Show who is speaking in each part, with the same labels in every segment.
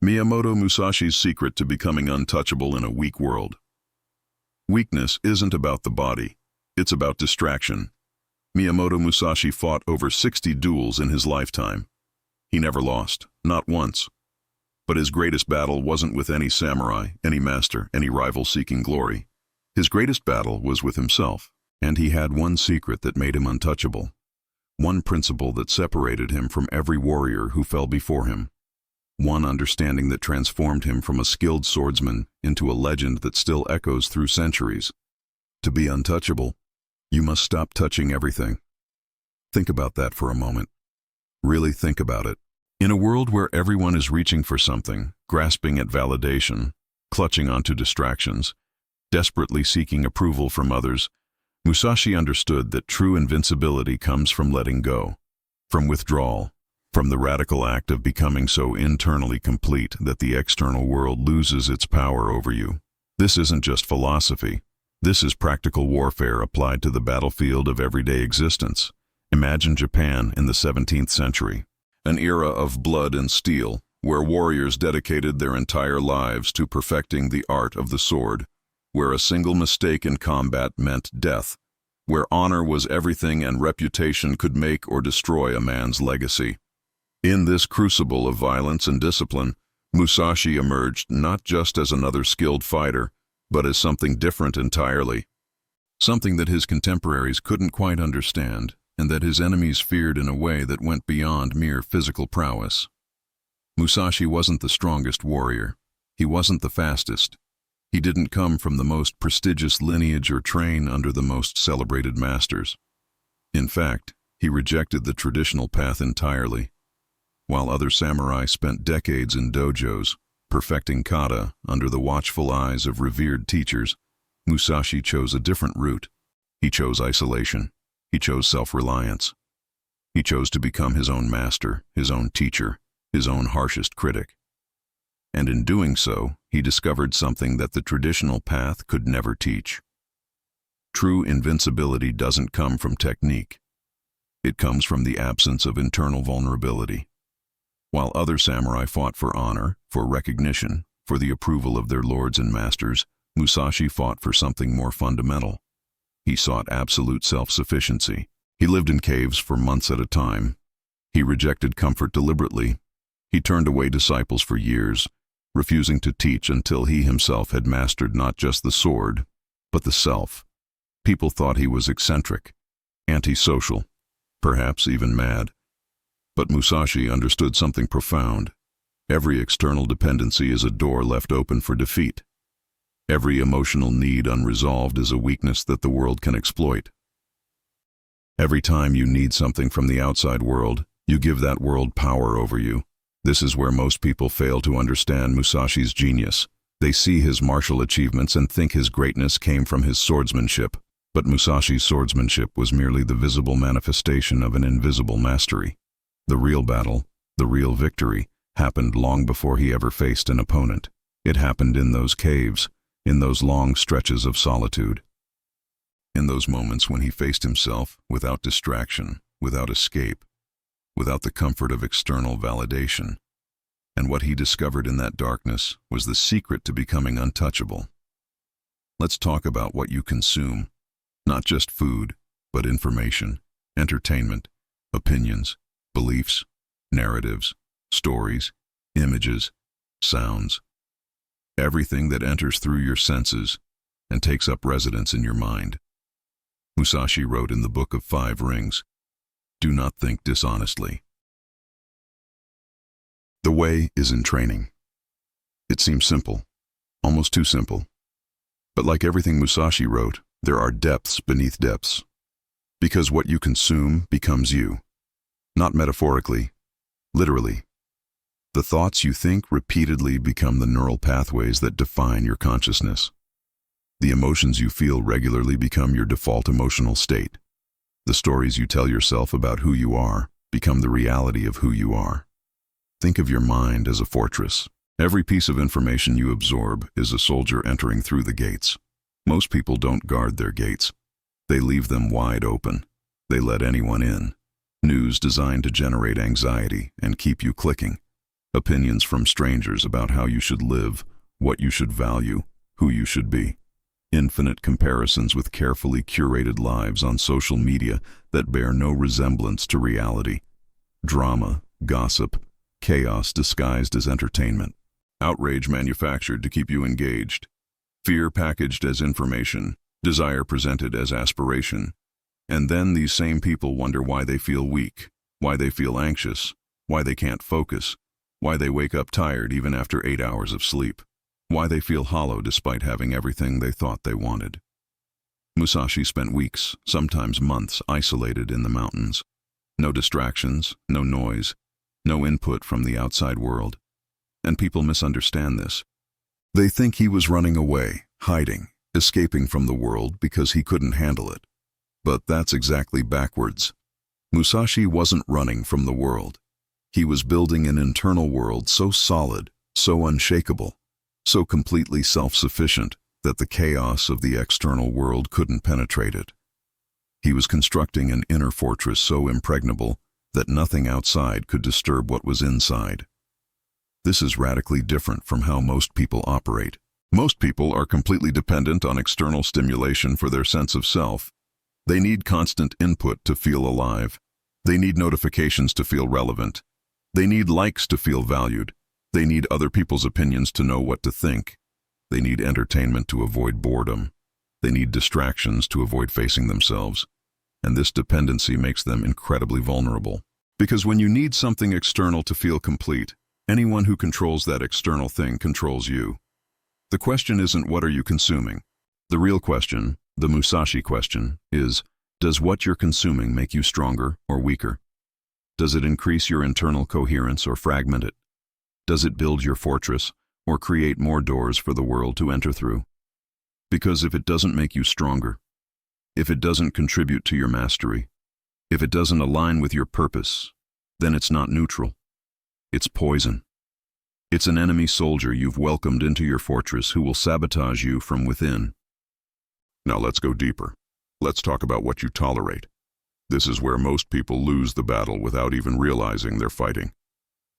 Speaker 1: Miyamoto Musashi's secret to becoming untouchable in a weak world. Weakness isn't about the body, it's about distraction. Miyamoto Musashi fought over 60 duels in his lifetime. He never lost, not once. But his greatest battle wasn't with any samurai, any master, any rival seeking glory. His greatest battle was with himself, and he had one secret that made him untouchable. One principle that separated him from every warrior who fell before him. One understanding that transformed him from a skilled swordsman into a legend that still echoes through centuries. To be untouchable, you must stop touching everything. Think about that for a moment. Really think about it. In a world where everyone is reaching for something, grasping at validation, clutching onto distractions, desperately seeking approval from others, Musashi understood that true invincibility comes from letting go, from withdrawal, from the radical act of becoming so internally complete that the external world loses its power over you. This isn't just philosophy. This is practical warfare applied to the battlefield of everyday existence. Imagine Japan in the 17th century, an era of blood and steel, where warriors dedicated their entire lives to perfecting the art of the sword, where a single mistake in combat meant death, where honor was everything and reputation could make or destroy a man's legacy. In this crucible of violence and discipline, Musashi emerged not just as another skilled fighter, but as something different entirely. Something that his contemporaries couldn't quite understand, and that his enemies feared in a way that went beyond mere physical prowess. Musashi wasn't the strongest warrior. He wasn't the fastest. He didn't come from the most prestigious lineage or train under the most celebrated masters. In fact, he rejected the traditional path entirely. While other samurai spent decades in dojos, perfecting kata under the watchful eyes of revered teachers, Musashi chose a different route. He chose isolation. He chose self-reliance. He chose to become his own master, his own teacher, his own harshest critic. And in doing so, he discovered something that the traditional path could never teach. True invincibility doesn't come from technique. It comes from the absence of internal vulnerability. While other samurai fought for honor, for recognition, for the approval of their lords and masters, Musashi fought for something more fundamental. He sought absolute self-sufficiency. He lived in caves for months at a time. He rejected comfort deliberately. He turned away disciples for years, refusing to teach until he himself had mastered not just the sword, but the self. People thought he was eccentric, antisocial, perhaps even mad. But Musashi understood something profound. Every external dependency is a door left open for defeat. Every emotional need unresolved is a weakness that the world can exploit. Every time you need something from the outside world, you give that world power over you. This is where most people fail to understand Musashi's genius. They see his martial achievements and think his greatness came from his swordsmanship. But Musashi's swordsmanship was merely the visible manifestation of an invisible mastery. The real battle, the real victory, happened long before he ever faced an opponent. It happened in those caves, in those long stretches of solitude. In those moments when he faced himself without distraction, without escape, without the comfort of external validation. And what he discovered in that darkness was the secret to becoming untouchable. Let's talk about what you consume. Not just food, but information, entertainment, opinions, beliefs, narratives, stories, images, sounds. Everything that enters through your senses and takes up residence in your mind. Musashi wrote in the Book of Five Rings, "Do not think dishonestly." The way is in training. It seems simple, almost too simple. But like everything Musashi wrote, there are depths beneath depths. Because what you consume becomes you. Not metaphorically, literally. The thoughts you think repeatedly become the neural pathways that define your consciousness. The emotions you feel regularly become your default emotional state. The stories you tell yourself about who you are become the reality of who you are. Think of your mind as a fortress. Every piece of information you absorb is a soldier entering through the gates. Most people don't guard their gates. They leave them wide open. They let anyone in. News designed to generate anxiety and keep you clicking. Opinions from strangers about how you should live, what you should value, who you should be. Infinite comparisons with carefully curated lives on social media that bear no resemblance to reality. Drama, gossip, chaos disguised as entertainment. Outrage manufactured to keep you engaged. Fear packaged as information. Desire presented as aspiration. And then these same people wonder why they feel weak, why they feel anxious, why they can't focus, why they wake up tired even after 8 hours of sleep, why they feel hollow despite having everything they thought they wanted. Musashi spent weeks, sometimes months, isolated in the mountains. No distractions, no noise, no input from the outside world. And people misunderstand this. They think he was running away, hiding, escaping from the world because he couldn't handle it. But that's exactly backwards. Musashi wasn't running from the world. He was building an internal world so solid, so unshakable, so completely self-sufficient that the chaos of the external world couldn't penetrate it. He was constructing an inner fortress so impregnable that nothing outside could disturb what was inside. This is radically different from how most people operate. Most people are completely dependent on external stimulation for their sense of self. They need constant input to feel alive. They need notifications to feel relevant. They need likes to feel valued. They need other people's opinions to know what to think. They need entertainment to avoid boredom. They need distractions to avoid facing themselves. And this dependency makes them incredibly vulnerable. Because when you need something external to feel complete, anyone who controls that external thing controls you. The question isn't what are you consuming. The real question, the Musashi question, is, does what you're consuming make you stronger or weaker? Does it increase your internal coherence or fragment it? Does it build your fortress or create more doors for the world to enter through? Because if it doesn't make you stronger, if it doesn't contribute to your mastery, if it doesn't align with your purpose, then it's not neutral. It's poison. It's an enemy soldier you've welcomed into your fortress who will sabotage you from within. Now let's go deeper. Let's talk about what you tolerate. This is where most people lose the battle without even realizing they're fighting.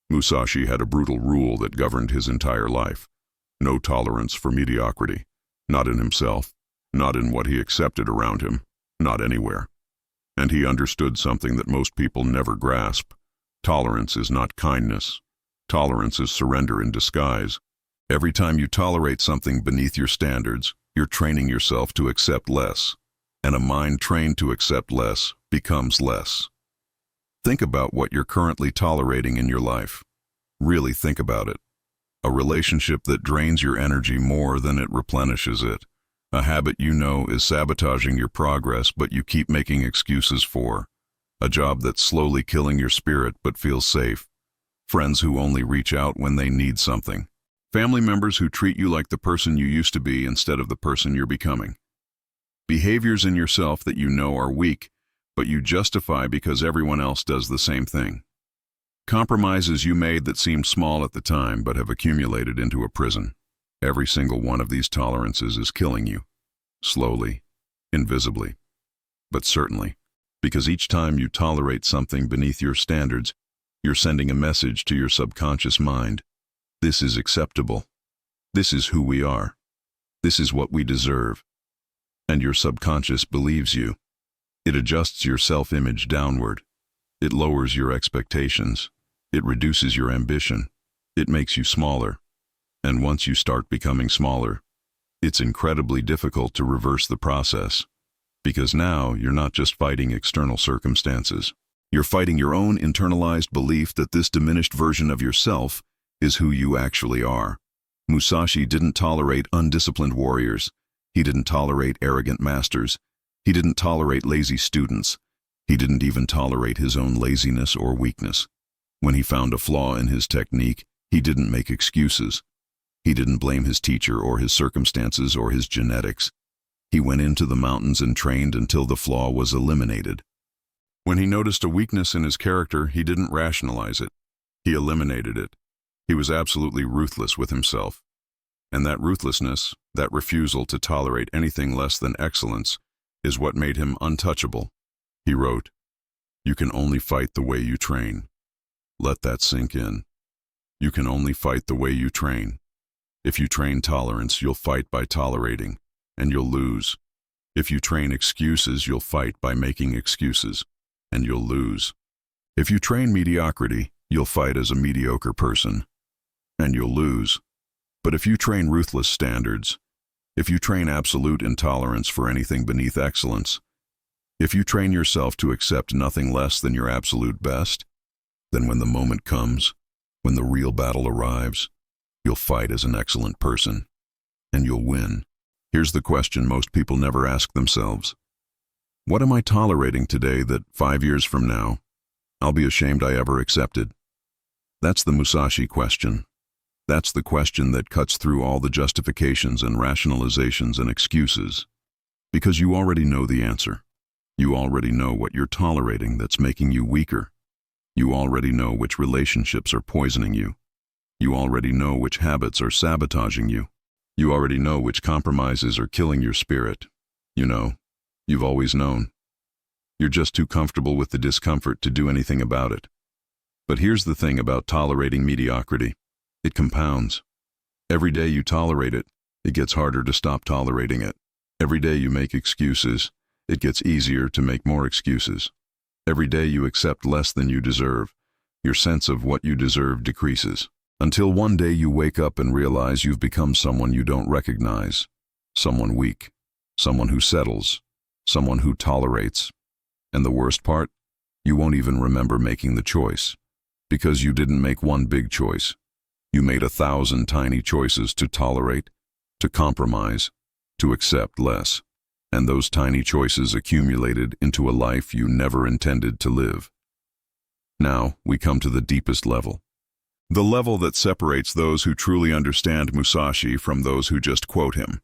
Speaker 1: Musashi had a brutal rule that governed his entire life. No tolerance for mediocrity. Not in himself, not in what he accepted around him, not anywhere. And he understood something that most people never grasp. Tolerance is not kindness. Tolerance is surrender in disguise. Every time you tolerate something beneath your standards, you're training yourself to accept less. And a mind trained to accept less becomes less. Think about what you're currently tolerating in your life. Really think about it. A relationship that drains your energy more than it replenishes it. A habit you know is sabotaging your progress but you keep making excuses for. A job that's slowly killing your spirit but feels safe. Friends who only reach out when they need something. Family members who treat you like the person you used to be instead of the person you're becoming. Behaviors in yourself that you know are weak, but you justify because everyone else does the same thing. Compromises you made that seemed small at the time but have accumulated into a prison. Every single one of these tolerances is killing you. Slowly, invisibly, but certainly. Because each time you tolerate something beneath your standards, you're sending a message to your subconscious mind. This is acceptable. This is who we are. This is what we deserve. And your subconscious believes you. It adjusts your self-image downward. It lowers your expectations. It reduces your ambition. It makes you smaller. And once you start becoming smaller, it's incredibly difficult to reverse the process. Because now you're not just fighting external circumstances. You're fighting your own internalized belief that this diminished version of yourself is who you actually are. Musashi didn't tolerate undisciplined warriors. He didn't tolerate arrogant masters. He didn't tolerate lazy students. He didn't even tolerate his own laziness or weakness. When he found a flaw in his technique, he didn't make excuses. He didn't blame his teacher or his circumstances or his genetics. He went into the mountains and trained until the flaw was eliminated. When he noticed a weakness in his character, he didn't rationalize it. He eliminated it. He was absolutely ruthless with himself. And that ruthlessness, that refusal to tolerate anything less than excellence, is what made him untouchable. He wrote, "You can only fight the way you train." Let that sink in. You can only fight the way you train. If you train tolerance, you'll fight by tolerating, and you'll lose. If you train excuses, you'll fight by making excuses, and you'll lose. If you train mediocrity, you'll fight as a mediocre person, and you'll lose. But if you train ruthless standards, if you train absolute intolerance for anything beneath excellence, if you train yourself to accept nothing less than your absolute best, then when the moment comes, when the real battle arrives, you'll fight as an excellent person, and you'll win. Here's the question most people never ask themselves. What am I tolerating today that 5 years from now, I'll be ashamed I ever accepted? That's the Musashi question. That's the question that cuts through all the justifications and rationalizations and excuses. Because you already know the answer. You already know what you're tolerating that's making you weaker. You already know which relationships are poisoning you. You already know which habits are sabotaging you. You already know which compromises are killing your spirit. You know. You've always known. You're just too comfortable with the discomfort to do anything about it. But here's the thing about tolerating mediocrity. It compounds. Every day you tolerate it, it gets harder to stop tolerating it. Every day you make excuses, it gets easier to make more excuses. Every day you accept less than you deserve, your sense of what you deserve decreases. Until one day you wake up and realize you've become someone you don't recognize. Someone weak. Someone who settles. Someone who tolerates. And the worst part? You won't even remember making the choice. Because you didn't make one big choice. You made 1,000 tiny choices to tolerate, to compromise, to accept less. And those tiny choices accumulated into a life you never intended to live. Now, we come to the deepest level. The level that separates those who truly understand Musashi from those who just quote him.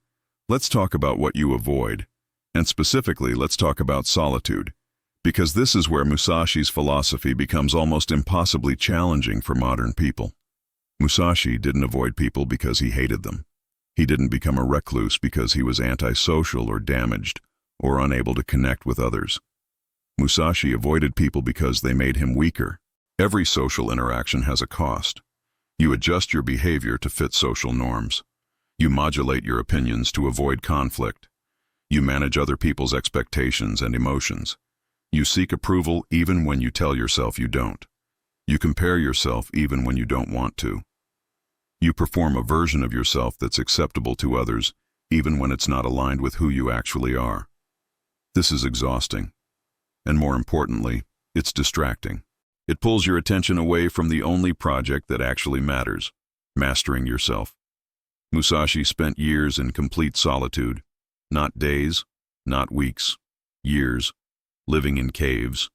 Speaker 1: Let's talk about what you avoid. And specifically, let's talk about solitude. Because this is where Musashi's philosophy becomes almost impossibly challenging for modern people. Musashi didn't avoid people because he hated them. He didn't become a recluse because he was antisocial or damaged or unable to connect with others. Musashi avoided people because they made him weaker. Every social interaction has a cost. You adjust your behavior to fit social norms. You modulate your opinions to avoid conflict. You manage other people's expectations and emotions. You seek approval even when you tell yourself you don't. You compare yourself even when you don't want to. You perform a version of yourself that's acceptable to others, even when it's not aligned with who you actually are. This is exhausting. And more importantly, it's distracting. It pulls your attention away from the only project that actually matters, mastering yourself. Musashi spent years in complete solitude, not days, not weeks, years, living in caves,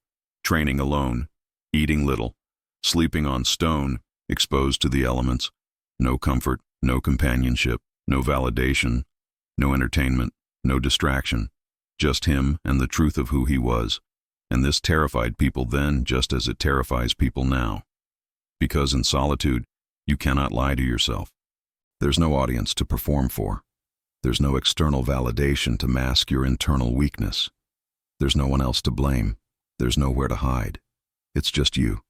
Speaker 1: training alone, eating little, sleeping on stone, exposed to the elements. No comfort, no companionship, no validation, no entertainment, no distraction, just him and the truth of who he was. And this terrified people then just as it terrifies people now. Because in solitude, you cannot lie to yourself. There's no audience to perform for. There's no external validation to mask your internal weakness. There's no one else to blame. There's nowhere to hide. It's just you.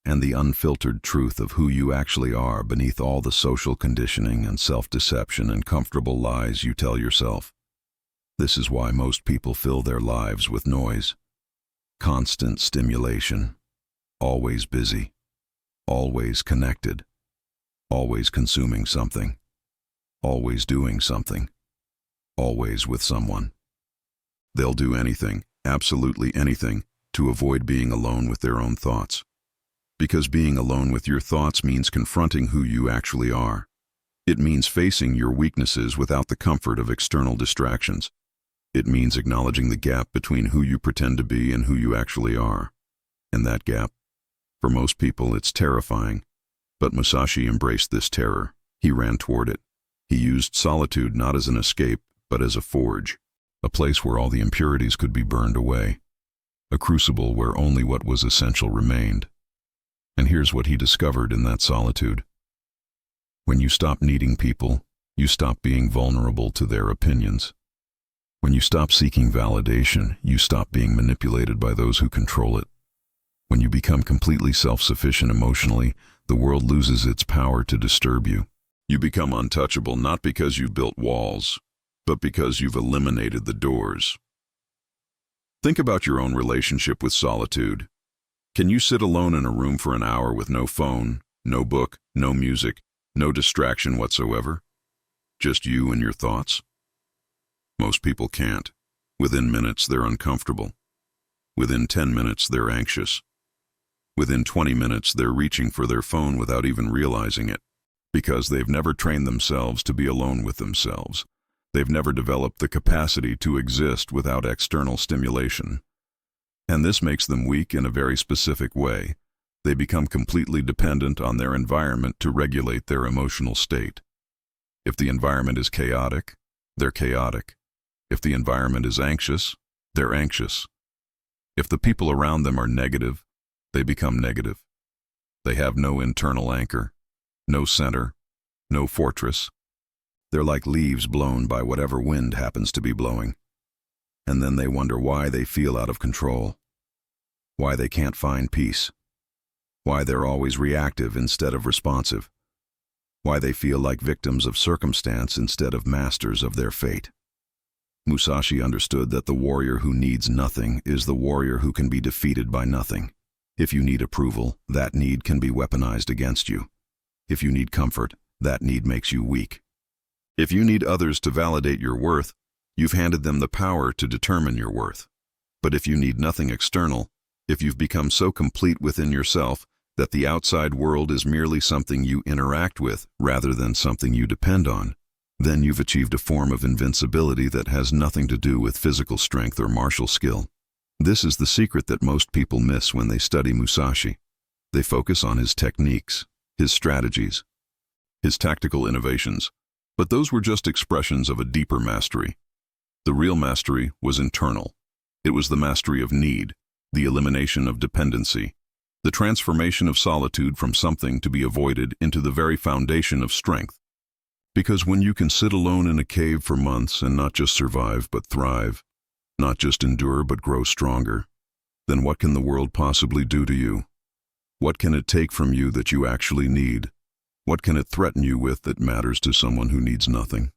Speaker 1: And the unfiltered truth of who you actually are beneath all the social conditioning and self-deception and comfortable lies you tell yourself. This is why most people fill their lives with noise. Constant stimulation. Always busy. Always connected. Always consuming something. Always doing something. Always with someone. They'll do anything, absolutely anything, to avoid being alone with their own thoughts. Because being alone with your thoughts means confronting who you actually are. It means facing your weaknesses without the comfort of external distractions. It means acknowledging the gap between who you pretend to be and who you actually are. And that gap, for most people, it's terrifying. But Musashi embraced this terror. He ran toward it. He used solitude not as an escape, but as a forge. A place where all the impurities could be burned away. A crucible where only what was essential remained. And here's what he discovered in that solitude. When you stop needing people, you stop being vulnerable to their opinions. When you stop seeking validation, you stop being manipulated by those who control it. When you become completely self-sufficient emotionally, the world loses its power to disturb you. You become untouchable not because you've built walls, but because you've eliminated the doors. Think about your own relationship with solitude. Can you sit alone in a room for an hour with no phone, no book, no music, no distraction whatsoever? Just you and your thoughts? Most people can't. Within minutes, they're uncomfortable. Within 10 minutes, they're anxious. Within 20 minutes, they're reaching for their phone without even realizing it, because they've never trained themselves to be alone with themselves. They've never developed the capacity to exist without external stimulation. And this makes them weak in a very specific way. They become completely dependent on their environment to regulate their emotional state. If the environment is chaotic, they're chaotic. If the environment is anxious, they're anxious. If the people around them are negative, they become negative. They have no internal anchor, no center, no fortress. They're like leaves blown by whatever wind happens to be blowing. And then they wonder why they feel out of control, why they can't find peace, why they're always reactive instead of responsive, why they feel like victims of circumstance instead of masters of their fate. Musashi understood that the warrior who needs nothing is the warrior who can be defeated by nothing. If you need approval, that need can be weaponized against you. If you need comfort, that need makes you weak. If you need others to validate your worth, you've handed them the power to determine your worth. But if you need nothing external, if you've become so complete within yourself that the outside world is merely something you interact with rather than something you depend on, then you've achieved a form of invincibility that has nothing to do with physical strength or martial skill. This is the secret that most people miss when they study Musashi. They focus on his techniques, his strategies, his tactical innovations, but those were just expressions of a deeper mastery. The real mastery was internal. It was the mastery of need, the elimination of dependency, the transformation of solitude from something to be avoided into the very foundation of strength. Because when you can sit alone in a cave for months and not just survive but thrive, not just endure but grow stronger, then what can the world possibly do to you? What can it take from you that you actually need? What can it threaten you with that matters to someone who needs nothing?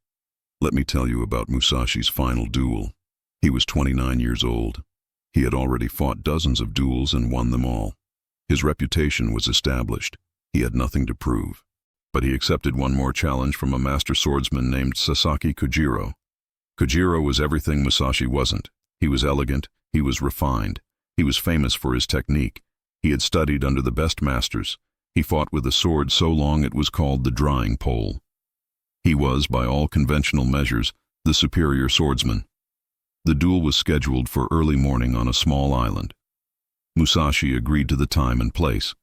Speaker 1: Let me tell you about Musashi's final duel. He was 29 years old. He had already fought dozens of duels and won them all. His reputation was established. He had nothing to prove. But he accepted one more challenge from a master swordsman named Sasaki Kojiro. Kojiro was everything Musashi wasn't. He was elegant, he was refined, he was famous for his technique. He had studied under the best masters. He fought with a sword so long it was called the drying pole. He was, by all conventional measures, the superior swordsman. The duel was scheduled for early morning on a small island. Musashi agreed to the time and place.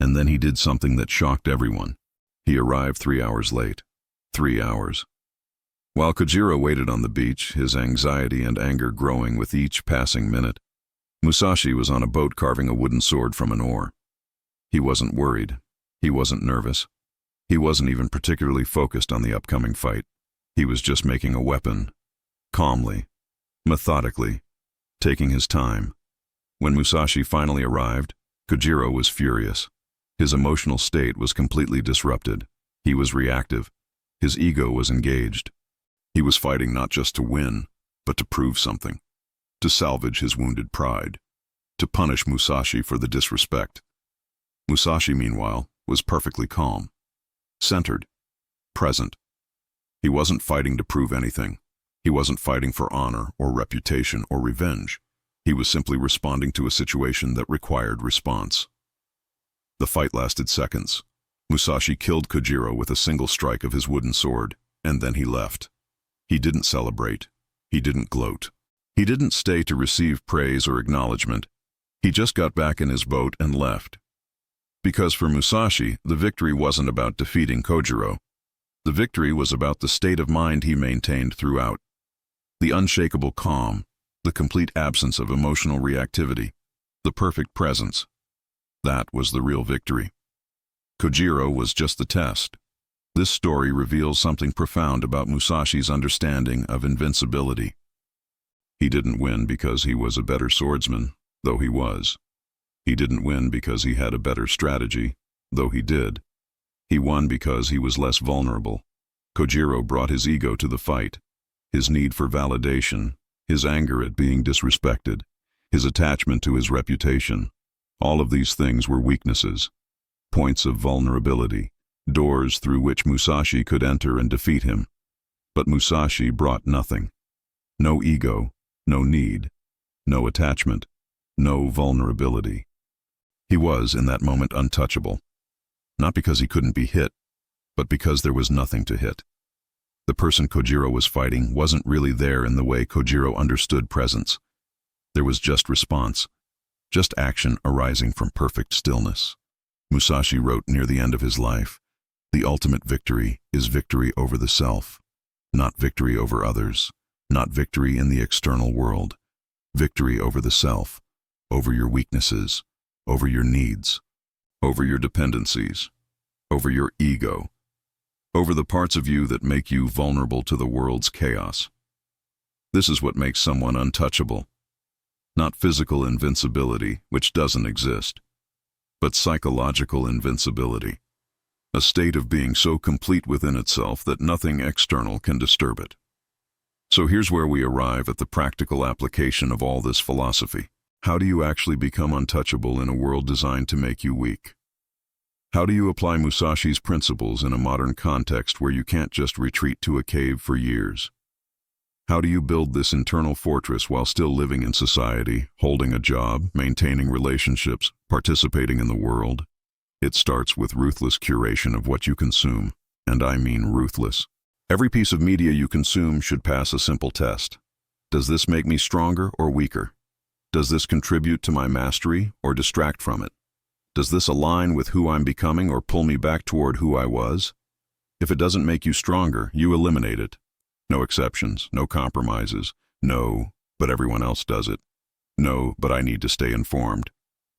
Speaker 1: And then he did something that shocked everyone. He arrived 3 hours late. 3 hours. While Kojiro waited on the beach, his anxiety and anger growing with each passing minute, Musashi was on a boat carving a wooden sword from an oar. He wasn't worried. He wasn't nervous. He wasn't even particularly focused on the upcoming fight. He was just making a weapon, calmly, methodically, taking his time. When Musashi finally arrived, Kojiro was furious. His emotional state was completely disrupted. He was reactive. His ego was engaged. He was fighting not just to win, but to prove something, to salvage his wounded pride, to punish Musashi for the disrespect. Musashi, meanwhile, was perfectly calm, centered, present. He wasn't fighting to prove anything. He wasn't fighting for honor or reputation or revenge. He was simply responding to a situation that required response. The fight lasted seconds. Musashi killed Kojiro with a single strike of his wooden sword, and then he left. He didn't celebrate. He didn't gloat. He didn't stay to receive praise or acknowledgement. He just got back in his boat and left. Because for Musashi, the victory wasn't about defeating Kojiro. The victory was about the state of mind he maintained throughout. The unshakable calm, the complete absence of emotional reactivity, the perfect presence. That was the real victory. Kojiro was just the test. This story reveals something profound about Musashi's understanding of invincibility. He didn't win because he was a better swordsman, though he was. He didn't win because he had a better strategy, though he did. He won because he was less vulnerable. Kojiro brought his ego to the fight, his need for validation, his anger at being disrespected, his attachment to his reputation. All of these things were weaknesses, points of vulnerability, doors through which Musashi could enter and defeat him. But Musashi brought nothing. No ego, no need, no attachment, no vulnerability. He was, in that moment, untouchable. Not because he couldn't be hit, but because there was nothing to hit. The person Kojiro was fighting wasn't really there in the way Kojiro understood presence. There was just response, just action arising from perfect stillness. Musashi wrote near the end of his life, "The ultimate victory is victory over the self, not victory over others, not victory in the external world, victory over the self, over your weaknesses, over your needs, over your dependencies, over your ego, over the parts of you that make you vulnerable to the world's chaos." This is what makes someone untouchable. Not physical invincibility, which doesn't exist, but psychological invincibility, a state of being so complete within itself that nothing external can disturb it. So here's where we arrive at the practical application of all this philosophy. How do you actually become untouchable in a world designed to make you weak? How do you apply Musashi's principles in a modern context where you can't just retreat to a cave for years? How do you build this internal fortress while still living in society, holding a job, maintaining relationships, participating in the world? It starts with ruthless curation of what you consume, and I mean ruthless. Every piece of media you consume should pass a simple test. Does this make me stronger or weaker? Does this contribute to my mastery or distract from it? Does this align with who I'm becoming or pull me back toward who I was? If it doesn't make you stronger, you eliminate it. No exceptions, no compromises. No, but everyone else does it. No, but I need to stay informed.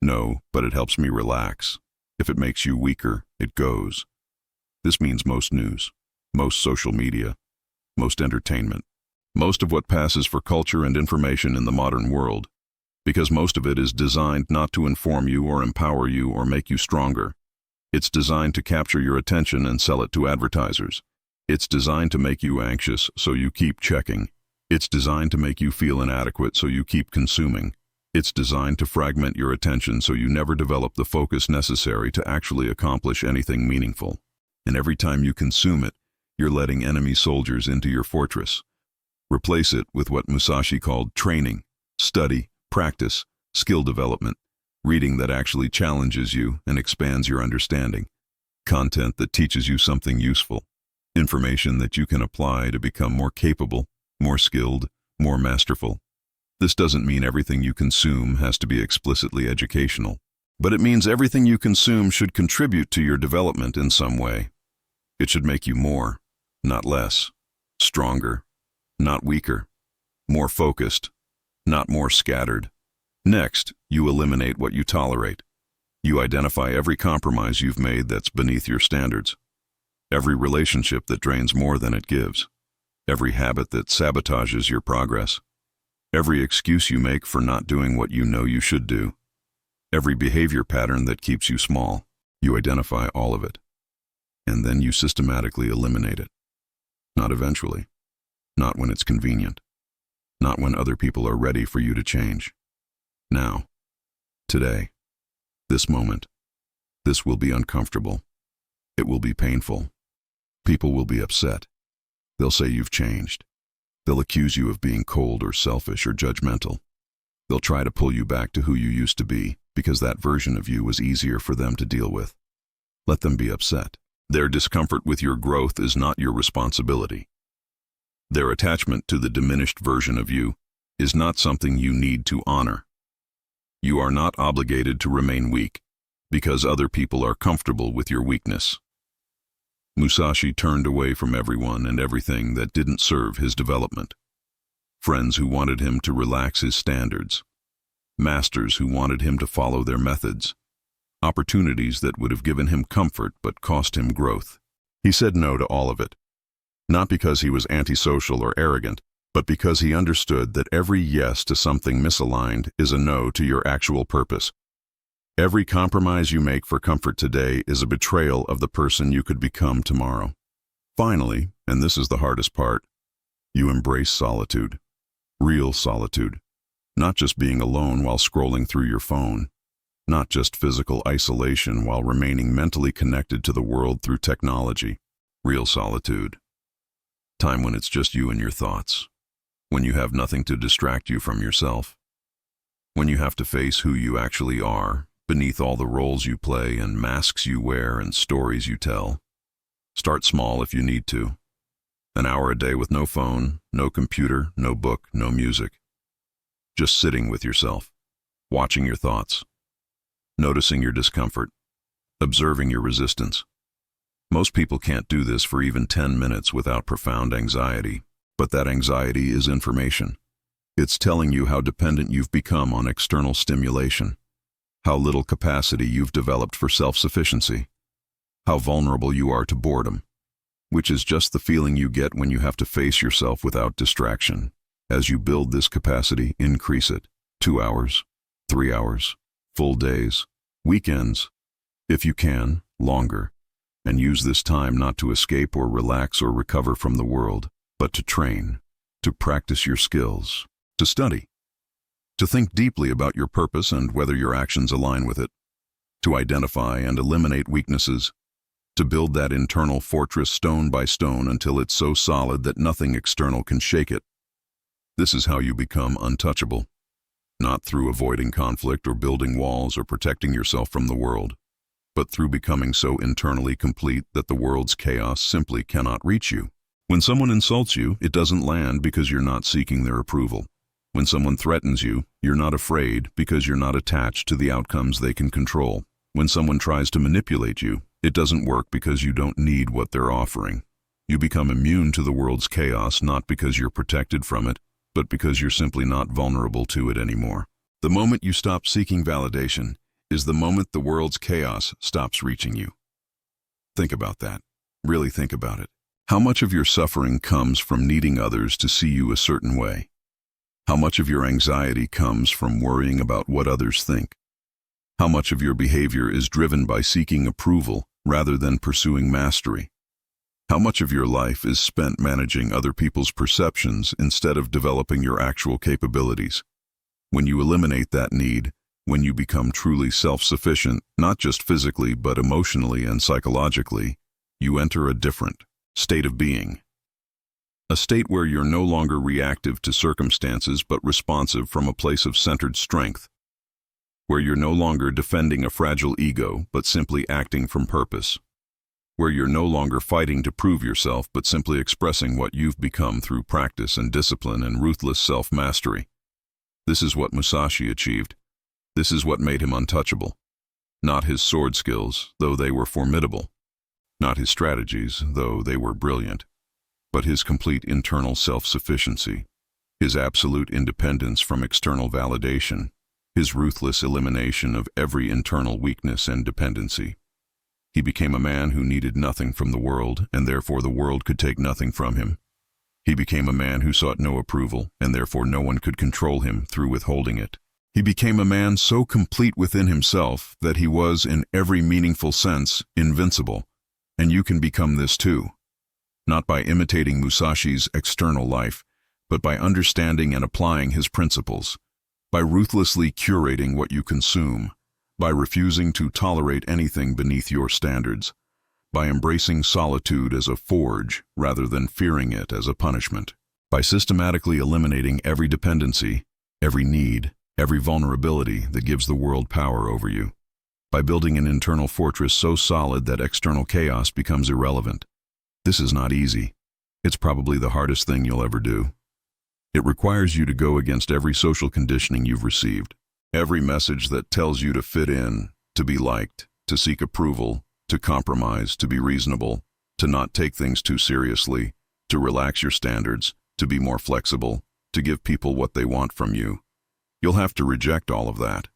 Speaker 1: No, but it helps me relax. If it makes you weaker, it goes. This means most news, most social media, most entertainment, most of what passes for culture and information in the modern world, because most of it is designed not to inform you or empower you or make you stronger. It's designed to capture your attention and sell it to advertisers. It's designed to make you anxious, so you keep checking. It's designed to make you feel inadequate, so you keep consuming. It's designed to fragment your attention so you never develop the focus necessary to actually accomplish anything meaningful. And every time you consume it, you're letting enemy soldiers into your fortress. Replace it with what Musashi called training, study, practice, skill development, reading that actually challenges you and expands your understanding, content that teaches you something useful, information that you can apply to become more capable, more skilled, more masterful. This doesn't mean everything you consume has to be explicitly educational, but it means everything you consume should contribute to your development in some way. It should make you more, not less, stronger, not weaker, more focused, not more scattered. Next, you eliminate what you tolerate. You identify every compromise you've made that's beneath your standards. Every relationship that drains more than it gives. Every habit that sabotages your progress. Every excuse you make for not doing what you know you should do. Every behavior pattern that keeps you small. You identify all of it. And then you systematically eliminate it. Not eventually. Not when it's convenient. Not when other people are ready for you to change. Now. Today. This moment. This will be uncomfortable. It will be painful. People will be upset. They'll say you've changed. They'll accuse you of being cold or selfish or judgmental. They'll try to pull you back to who you used to be because that version of you was easier for them to deal with. Let them be upset. Their discomfort with your growth is not your responsibility. Their attachment to the diminished version of you is not something you need to honor. You are not obligated to remain weak because other people are comfortable with your weakness. Musashi turned away from everyone and everything that didn't serve his development. Friends who wanted him to relax his standards. Masters who wanted him to follow their methods. Opportunities that would have given him comfort but cost him growth. He said no to all of it. Not because he was antisocial or arrogant, but because he understood that every yes to something misaligned is a no to your actual purpose. Every compromise you make for comfort today is a betrayal of the person you could become tomorrow. Finally, and this is the hardest part, you embrace solitude. Real solitude. Not just being alone while scrolling through your phone. Not just physical isolation while remaining mentally connected to the world through technology. Real solitude. Time when it's just you and your thoughts. When you have nothing to distract you from yourself. When you have to face who you actually are, beneath all the roles you play and masks you wear and stories you tell. Start small if you need to. An hour a day with no phone, no computer, no book, no music. Just sitting with yourself, watching your thoughts, noticing your discomfort, observing your resistance. Most people can't do this for even 10 minutes without profound anxiety, but that anxiety is information. It's telling you how dependent you've become on external stimulation, how little capacity you've developed for self-sufficiency, how vulnerable you are to boredom, which is just the feeling you get when you have to face yourself without distraction. As you build this capacity, increase it. 2 hours, 3 hours, full days, weekends, if you can, longer, and use this time not to escape or relax or recover from the world, but to train, to practice your skills, to study, to think deeply about your purpose and whether your actions align with it, to identify and eliminate weaknesses, to build that internal fortress stone by stone until it's so solid that nothing external can shake it. This is how you become untouchable, not through avoiding conflict or building walls or protecting yourself from the world, but through becoming so internally complete that the world's chaos simply cannot reach you. When someone insults you, it doesn't land because you're not seeking their approval. When someone threatens you, you're not afraid because you're not attached to the outcomes they can control. When someone tries to manipulate you, it doesn't work because you don't need what they're offering. You become immune to the world's chaos not because you're protected from it, but because you're simply not vulnerable to it anymore. The moment you stop seeking validation is the moment the world's chaos stops reaching you. Think about that. Really think about it. How much of your suffering comes from needing others to see you a certain way? How much of your anxiety comes from worrying about what others think? How much of your behavior is driven by seeking approval rather than pursuing mastery? How much of your life is spent managing other people's perceptions instead of developing your actual capabilities? When you eliminate that need, when you become truly self-sufficient, not just physically but emotionally and psychologically, you enter a different state of being. A state where you're no longer reactive to circumstances but responsive from a place of centered strength. Where you're no longer defending a fragile ego but simply acting from purpose. Where you're no longer fighting to prove yourself but simply expressing what you've become through practice and discipline and ruthless self-mastery. This is what Musashi achieved. This is what made him untouchable. Not his sword skills, though they were formidable. Not his strategies, though they were brilliant. But his complete internal self-sufficiency. His absolute independence from external validation. His ruthless elimination of every internal weakness and dependency. He became a man who needed nothing from the world, and therefore the world could take nothing from him. He became a man who sought no approval, and therefore no one could control him through withholding it. He became a man so complete within himself that he was, in every meaningful sense, invincible. And you can become this too. Not by imitating Musashi's external life, but by understanding and applying his principles. By ruthlessly curating what you consume. By refusing to tolerate anything beneath your standards. By embracing solitude as a forge rather than fearing it as a punishment. By systematically eliminating every dependency, every need, every vulnerability that gives the world power over you. By building an internal fortress so solid that external chaos becomes irrelevant. This is not easy. It's probably the hardest thing you'll ever do. It requires you to go against every social conditioning you've received. Every message that tells you to fit in, to be liked, to seek approval, to compromise, to be reasonable, to not take things too seriously, to relax your standards, to be more flexible, to give people what they want from you. You'll have to reject all of that.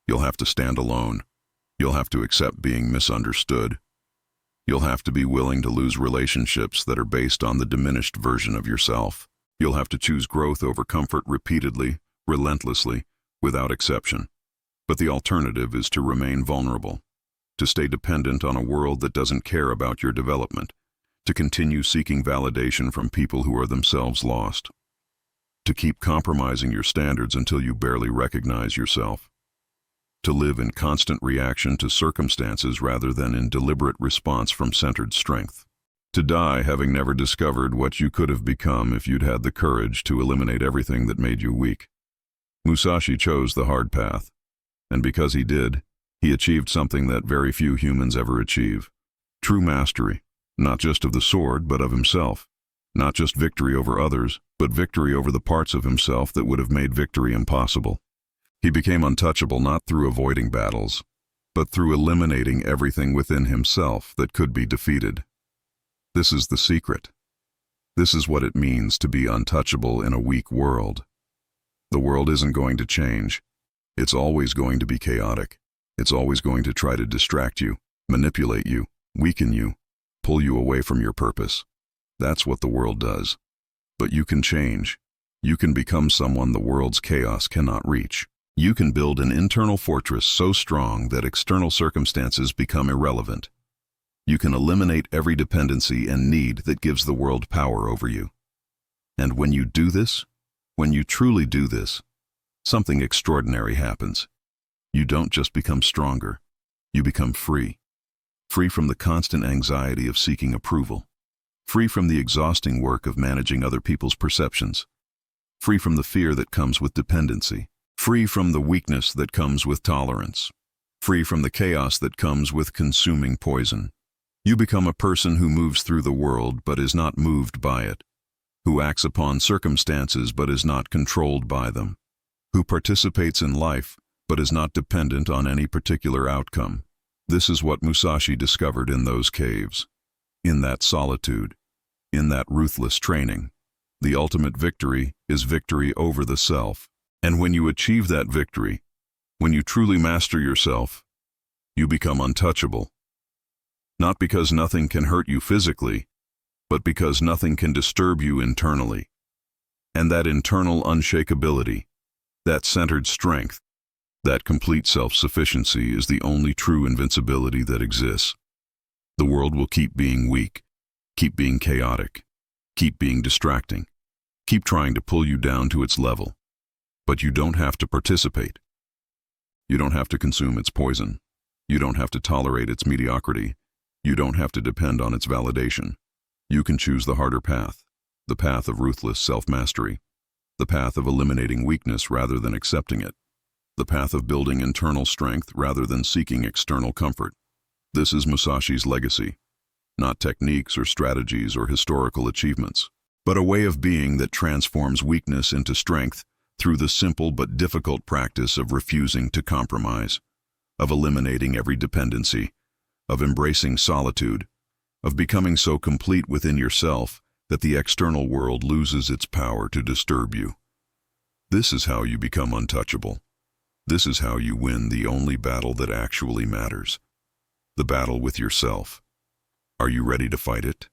Speaker 1: You'll have to stand alone. You'll have to accept being misunderstood. You'll have to be willing to lose relationships that are based on the diminished version of yourself. You'll have to choose growth over comfort repeatedly, relentlessly, without exception. But the alternative is to remain vulnerable, to stay dependent on a world that doesn't care about your development, to continue seeking validation from people who are themselves lost, to keep compromising your standards until you barely recognize yourself, to live in constant reaction to circumstances rather than in deliberate response from centered strength, to die having never discovered what you could have become if you'd had the courage to eliminate everything that made you weak. Musashi chose the hard path, and because he did, he achieved something that very few humans ever achieve: true mastery, not just of the sword, but of himself. Not just victory over others, but victory over the parts of himself that would have made victory impossible. He became untouchable not through avoiding battles, but through eliminating everything within himself that could be defeated. This is the secret. This is what it means to be untouchable in a weak world. The world isn't going to change. It's always going to be chaotic. It's always going to try to distract you, manipulate you, weaken you, pull you away from your purpose. That's what the world does. But you can change. You can become someone the world's chaos cannot reach. You can build an internal fortress so strong that external circumstances become irrelevant. You can eliminate every dependency and need that gives the world power over you. And when you do this, when you truly do this, something extraordinary happens. You don't just become stronger, you become free. Free from the constant anxiety of seeking approval. Free from the exhausting work of managing other people's perceptions. Free from the fear that comes with dependency. Free from the weakness that comes with tolerance. Free from the chaos that comes with consuming poison. You become a person who moves through the world but is not moved by it, who acts upon circumstances but is not controlled by them, who participates in life but is not dependent on any particular outcome. This is what Musashi discovered in those caves, in that solitude, in that ruthless training. The ultimate victory is victory over the self. And when you achieve that victory, when you truly master yourself, you become untouchable. Not because nothing can hurt you physically, but because nothing can disturb you internally. And that internal unshakability, that centered strength, that complete self-sufficiency is the only true invincibility that exists. The world will keep being weak, keep being chaotic, keep being distracting, keep trying to pull you down to its level. But you don't have to participate. You don't have to consume its poison. You don't have to tolerate its mediocrity. You don't have to depend on its validation. You can choose the harder path, the path of ruthless self-mastery, the path of eliminating weakness rather than accepting it, the path of building internal strength rather than seeking external comfort. This is Musashi's legacy, not techniques or strategies or historical achievements, but a way of being that transforms weakness into strength through the simple but difficult practice of refusing to compromise, of eliminating every dependency, of embracing solitude, of becoming so complete within yourself that the external world loses its power to disturb you. This is how you become untouchable. This is how you win the only battle that actually matters, the battle with yourself. Are you ready to fight it?